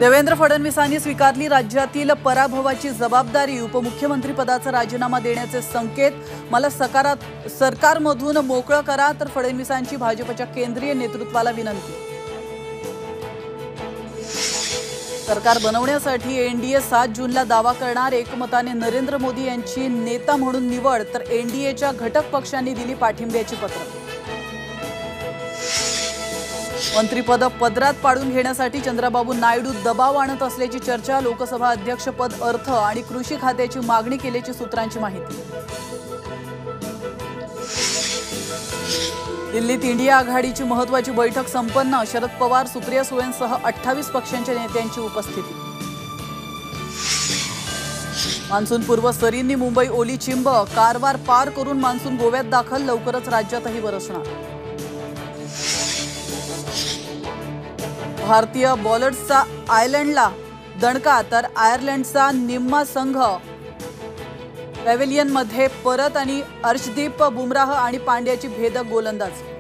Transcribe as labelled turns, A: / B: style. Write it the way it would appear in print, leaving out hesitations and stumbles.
A: देवेंद्र फडणवीसांनी स्वीकारली राज्यातील पराभवाची जबाबदारी। उपमुख्यमंत्री पदाचा राजीनामा देण्याचे संकेत। मला सरकारमधून मोकळं करा, तर फडणवीसांची भाजपच्या केंद्रीय नेतृत्वाला विनंती। सरकार बनवण्यासाठी एनडीए 7 जूनला दावा करणार। एकमताने नरेंद्र मोदी यांची नेता म्हणून निवड, तर एनडीएच्या घटक पक्षांनी दिली पाठिंब्याची पत्र। मंत्रिपद पदरात पाडून घेण्यासाठी चंद्रबाबू नायडू दबाव आणत असल्याची चर्चा। लोकसभा अध्यक्षपद, अर्थ आणि कृषी खात्याची मागणी केल्याची सूत्रांची माहिती। दिल्लीत इंडिया आघाडीची महत्त्वाची बैठक संपन्न। शरद पवार, सुप्रिया सुळेंसह 28 पक्षांच्या नेत्यांची उपस्थिती। मान्सूनपूर्व सरींनी मुंबई ओली चिंब। कारवार पार करून मान्सून गोव्यात दाखल। लवकरच राज्यातही बरसणार। भारतीय बॉलर्सचा आयर्लंडला दणका, तर आयर्लंडचा निम्मा संघ पॅव्हेलियनमध्ये परत आणि अर्शदीप बुमराह आणि पांड्याची भेदक गोलंदाजी।